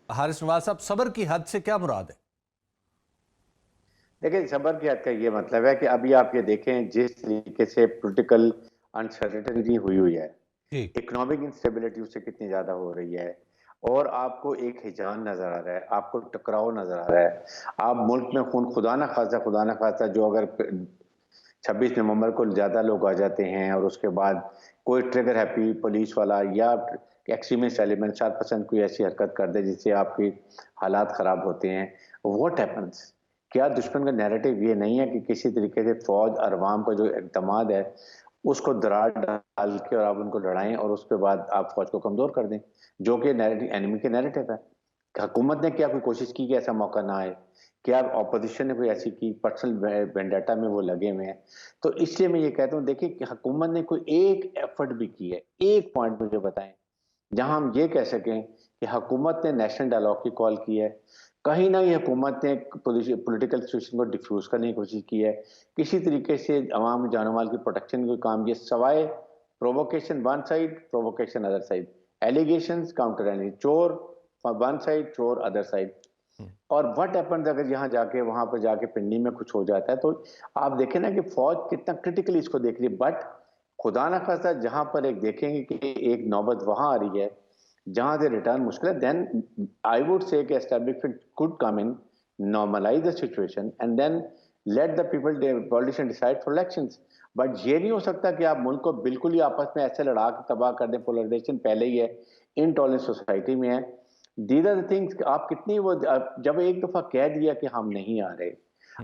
हारिस नवाज साहब, सब्र की हद से क्या मुराद है? देखिए, सब्र की हद का ये मतलब है कि अभी आप ये देखें जिस तरीके से पॉलिटिकल अनसर्टेनिटी हुई हुई है, जी। इकोनॉमिक इंस्टेबिलिटी उससे कितनी ज़्यादा हो रही है और आपको एक हिजान नज़र आ रहा है, आपको टकराव नज़र आ रहा है। आप मुल्क में खुदा ना खास्ता जो अगर 26 नवंबर को ज़्यादा लोग आ जाते हैं और उसके बाद कोई ट्रिगर हैप्पी पुलिस वाला या एक्सट्रीमिस्ट एलिमेंट 4% कोई ऐसी हरकत कर दे जिससे आपके हालात ख़राब होते हैं, व्हाट हैपेंस? क्या दुश्मन का नैरेटिव ये नहीं है कि किसी तरीके से फौज और अवाम का जो एतमाद है उसको दरार डाल के और आप उनको लड़ाएं और उसके बाद आप फौज को कमजोर कर दें, जो कि एनिमी के नैरेटिव है। हुकूमत ने क्या कोई कोशिश की कि ऐसा मौका ना आए? क्या ऑपोजिशन ने कोई ऐसी की? पर्सनल वेंडेटा में वो लगे हुए हैं। तो इसलिए मैं ये कहता हूँ, देखिए कि हुकूमत ने कोई एक एफर्ट भी की है, एक पॉइंट मुझे बताएं जहां हम ये कह सकें कि हुकूमत ने नेशनल डायलॉग की कॉल की है। कहीं ना ये हुकूमत ने पॉलिटिकल सिचुएशन को डिफ्यूज करने की कोशिश की है, किसी तरीके से अवाम जान माल की प्रोटेक्शन को काम किया, सवाए provocation one side, provocation other side, allegations counter allegation, चोर वन साइड, चोर अदर साइड। और व्हाट हैपेंस अगर यहाँ जाके वहां पर जाके पिंडी में कुछ हो जाता है तो आप देखें ना कि फौज कितना क्रिटिकली इसको देख रही है। बट खुदा ना खास्ता जहां पर एक देखेंगे कि एक नौबत वहां आ रही है जहां से रिटर्न मुश्किल है, then I would say establishment could come in, normalise the situation and then let the people politician decide for elections. But ये नहीं हो सकता कि आप मुल्क को बिल्कुल ही आपस में ऐसे लड़ा के तबाह कर दें। पोलराइजेशन पहले ही है, इनटॉलरेंस सोसाइटी में है। These are the things. आप कितनी वो जब एक दफा कह दिया कि हम नहीं आ रहे,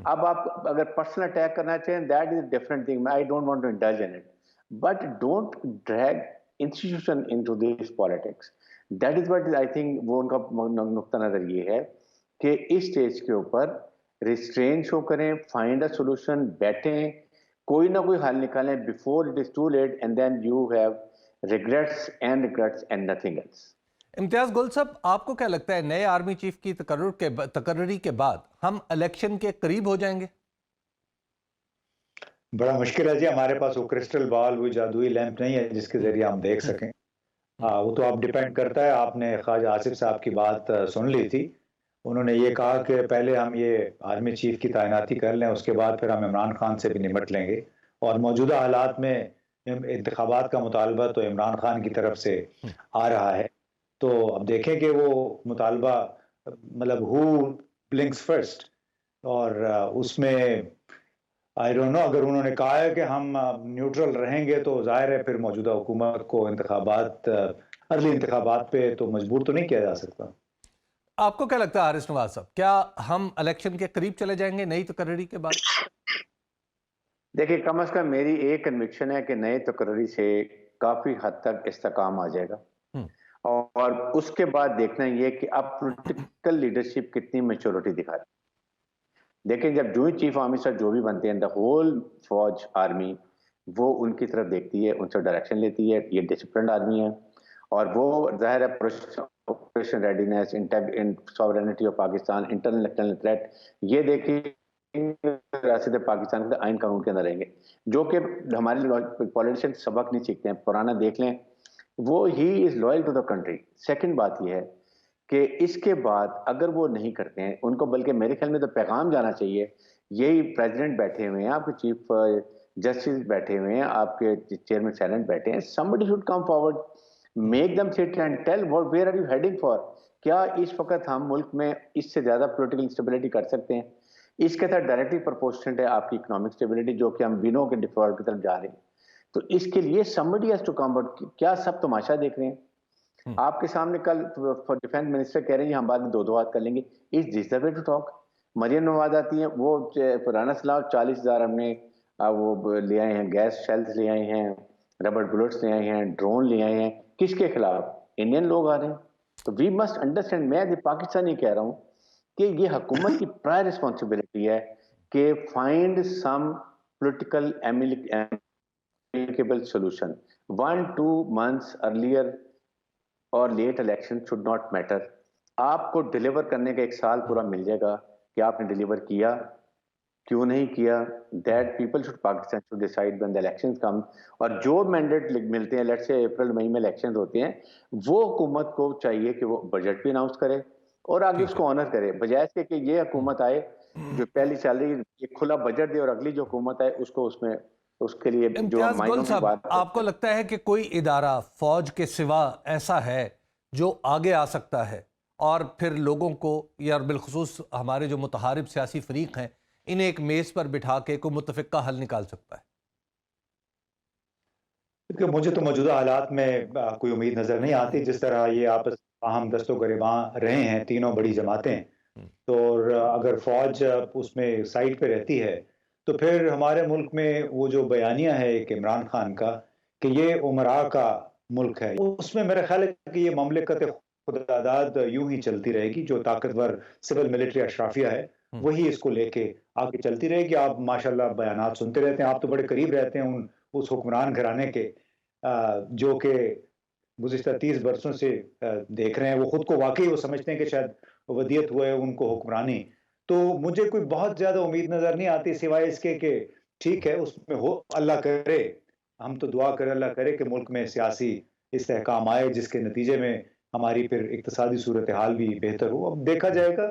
अब आप अगर पर्सनल अटैक करना चाहें that is different thing, I don't want to indulge in it, but don't drag institution into this politics. That is what I think वो उनका नुक्ता नजर ये है कि इस स्टेज के ऊपर रिस्ट्रेन शो करें, फाइंड अ सोल्यूशन, बैठें, कोई ना कोई हल निकालें before it is too late and then you have regrets and nothing else. Imtiaz Gul साहब, आपको क्या लगता है नए आर्मी चीफ की तकर्री के बाद हम इलेक्शन के करीब हो जाएंगे? बड़ा मुश्किल है जी, हमारे पास वो क्रिस्टल बॉल, वो जादुई लैंप नहीं है जिसके ज़रिए हम देख सकें। वो तो आप डिपेंड करता है। आपने ख्वाजा आसिफ साहब की बात सुन ली थी। उन्होंने ये कहा कि पहले हम ये आर्मी चीफ की तैनाती कर लें, उसके बाद फिर हम इमरान खान से भी निपट लेंगे। और मौजूदा हालात में इंतखाबात का मुतालबा तो इमरान खान की तरफ से आ रहा है। तो अब देखें कि वो मुतालबा मतलब हु ब्लिंक्स फर्स्ट। और उसमें आई डोंट नो, अगर उन्होंने कहा है कि हम न्यूट्रल रहेंगे तो जाहिर है फिर मौजूदा हुकूमत को अर्ली इंतखाबात पे तो मजबूर तो नहीं किया जा सकता। आपको क्या लगता है हारिस नवाज साहब, क्या हम इलेक्शन के करीब चले जाएंगे नई तकर्री के बाद? देखिए, कम से कम मेरी एक कन्विक्शन है कि नए तकर्री से काफी हद तक इस्तेकाम आ जाएगा हम्म। और उसके बाद देखना ये कि अब पॉलिटिकल लीडरशिप कितनी मेच्योरिटी दिखा रही है। देखें, जब जॉइंट चीफ आर्मी स्टाफ जो भी बनते हैं, द होल फौज आर्मी वो उनकी तरफ देखती है, उनसे डायरेक्शन लेती है। ये डिसिप्लिन आदमी है और वो जाहिर है operation readiness, in sovereignty of Pakistan, internal external threat, ये देखिए रियासत पाकिस्तान के आइन कानून के अंदर रहेंगे, जो कि हमारे पॉलिटिशियन सबक नहीं सीखते हैं, पुराना देख लें। वो ही is loyal to the country. Second बात यह है कि इसके बाद अगर वो नहीं करते हैं उनको, बल्कि मेरे ख्याल में तो पैगाम जाना चाहिए, यही प्रेसिडेंट बैठे हुए हैं, आपके चीफ जस्टिस बैठे हुए हैं, आपके चेयरमैन सेनेट बैठे हैं, somebody should come forward, make them sit and tell what where are you heading for। क्या इस वक्त हम मुल्क में इससे ज्यादा पॉलिटिकल इंस्टेबिलिटी कर सकते हैं? इसके साथ डायरेक्टली प्रोपोर्शनल है आपकी इकोनॉमिक स्टेबिलिटी, जो कि हम बिनो के डिफॉल्ट की तरफ जा रहे हैं। तो इसके लिए somebody has to come, but क्या सब तमाशा देख रहे हैं? आपके सामने कल डिफेंस मिनिस्टर कह रहे हैं हम बाद में दो दो बात कर लेंगे। Is this the way to talk? Maryam Nawaz आती है, वो पुराना सलाह 40,000 हमने वो ले आए हैं, गैस शेल्स ले आए हैं, रबर बुलेट्स ले आए हैं, ड्रोन ले आए हैं, किसके खिलाफ? इंडियन लोग आ रहे हैं। तो वी मस्ट अंडरस्टैंड, मैं पाकिस्तानी कह रहा हूं कि ये हुकूमत की प्रायर रिस्पॉन्सिबिलिटी है कि find some political amicable solution. 1-2 months earlier और late election should not matter. आपको डिलीवर करने का एक साल पूरा मिल जाएगा कि आपने डिलीवर किया, क्यों नहीं किया। That people should, Pakistan should decide when the elections come. और जो मैंडेट मिलते हैं, लेट्स से अप्रैल मई में इलेक्शंस होते हैं, वो हुकूमत को चाहिए कि वो बजट भी अनाउंस करे, और आगे ठीक उसको ऑनर करे, बजाय इसके कि ये हुकूमत आए जो पहली चल रही है एक खुला बजट दे और अगली जो हुकूमत आए उसको उसमें उसके लिए जो इम्तियाज मायनों गुल की साहब, बात करते आपको हैं। लगता है कि कोई इदारा फौज के सिवा ऐसा है जो आगे आ सकता है और फिर लोगों को या बिलखुसूस हमारे जो मुतहारिब सियासी फरीक हैं इन्हें एक मेज पर बिठा के कोई मुतफ़िक़ा हल निकाल सकता है? क्योंकि मुझे तो मौजूदा हालात में कोई उम्मीद नज़र नहीं आती। जिस तरह ये आपस बाहम दस्तों-गिरेबान रहे हैं तीनों बड़ी जमातें, तो और अगर फ़ौज उसमें साइड पे रहती है, तो फिर हमारे मुल्क में वो जो बयानिया है एक इमरान खान का कि ये उमरा का मुल्क है, उसमें मेरा ख़्याल है कि ये ममलिकत खुदादाद यूँ ही चलती रहेगी। जो ताकतवर सिविल मिलिट्री अशराफिया है, वही इसको लेके आगे चलती रहेगी। आप माशाअल्लाह बयानात सुनते रहते हैं, आप तो बड़े करीब रहते हैं उस हुक्मरान घराने के, जो कि गुज़िश्ता 30 बरसों से देख रहे हैं। वो खुद को वाक़ई वो समझते हैं कि शायद वदीयत हुआ है उनको हुक्मरानी। तो मुझे कोई बहुत ज़्यादा उम्मीद नज़र नहीं आती सिवाय इसके कि ठीक है, उसमें हो अल्लाह करे, हम तो दुआ करें अल्लाह करे कि मुल्क में सियासी इस्तेहकाम आए, जिसके नतीजे में हमारी फिर इक़्तिसादी सूरत-ए-हाल भी बेहतर हो। अब देखा जाएगा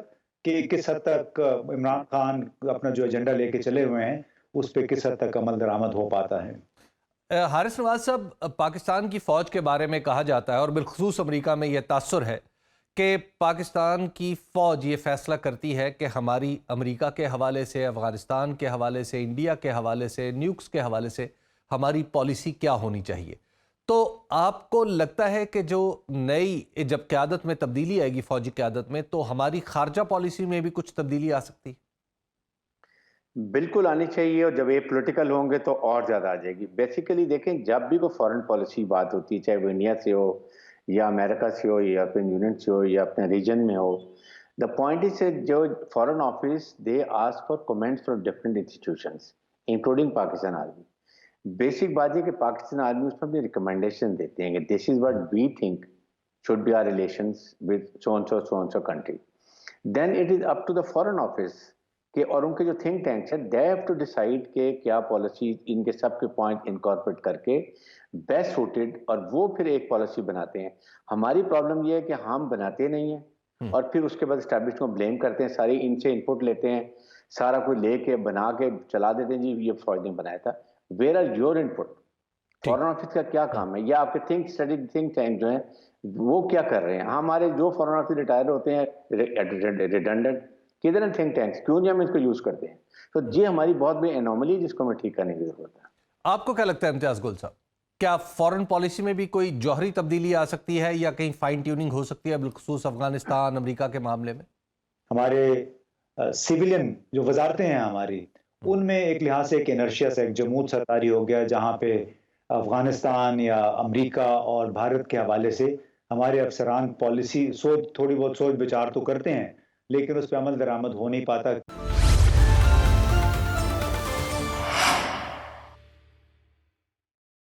कि किस हद तक इमरान खान अपना जो एजेंडा लेके चले हुए हैं, उस पे किस हद तक अमल दरामद हो पाता है। हारिस नवाज साहब, पाकिस्तान की फ़ौज के बारे में कहा जाता है और बिलखुसूस अमरीका में यह तासुर है कि पाकिस्तान की फ़ौज ये फ़ैसला करती है कि हमारी अमरीका के हवाले से, अफ़गानिस्तान के हवाले से, इंडिया के हवाले से, न्यूक्स के हवाले से हमारी पॉलिसी क्या होनी चाहिए। तो आपको लगता है कि जो नई जब क़यादत में तब्दीली आएगी फ़ौजी क़यादत में, तो हमारी ख़ारजा पॉलिसी में भी कुछ तब्दीली आ सकती है? बिल्कुल आनी चाहिए और जब ये पॉलिटिकल होंगे तो और ज़्यादा आ जाएगी। बेसिकली देखें, जब भी कोई फॉरेन पॉलिसी बात होती है, चाहे वो इंडिया से हो या अमेरिका से हो या यूरोपियन यूनियन से हो या अपने रीजन में हो, द पॉइंट इज जो foreign office they ask for comments from different institutions including Pakistan army. Basic बात है कि पाकिस्तान आर्मी उसमें भी रिकमेंडेशन देते हैं कि this is what we think should be our relations with so and so country. Then it is up to the foreign office कि और उनके जो थिंक टैंक्स हैं दे हैव टू डिसाइड के क्या पॉलिसी इनके सब के पॉइंट इनकॉर्पोरेट करके बेस्ट सूटेड और वो फिर एक पॉलिसी बनाते हैं। हमारी प्रॉब्लम ये है कि हम बनाते नहीं हैं और फिर उसके बाद एस्टैब्लिश को ब्लेम करते हैं, सारी इनसे इनपुट लेते हैं, सारा कुछ लेके बना के चला देते हैं, जी ये फौज ने बनाया था। Where are your input? Foreign office का क्या काम है, या आपके थिंक टैंक जो है वो क्या कर रहे हैं? हमारे जो फॉरेन ऑफिस रिटायर होते हैं रिडंडेंट, किधर है थिंक टैंक्स? क्यों नहीं हम इसको यूज करते हैं? तो ये हमारी बहुत बड़ी एनोमली है जिसको हमें ठीक करने की जरूरत है। आपको क्या लगता है इम्तियाज गुल साहब, क्या फॉरेन पॉलिसी में भी कोई जौहरी तब्दीली आ सकती है या कहीं फाइन ट्यूनिंग हो सकती है बिलखुसूस अफगानिस्तान अमेरिका के मामले में? हमारे सिविलियन जो वजारतें हैं हमारी, उनमें एक लिहाज से एक इनर्शिया से एक जमूद सा तारी हो गया, जहाँ पे अफगानिस्तान या अमेरिका और भारत के हवाले से हमारे अफसरान पॉलिसी सोच थोड़ी बहुत सोच विचार तो करते हैं, लेकिन उस पर अमल दरामद हो नहीं पाता।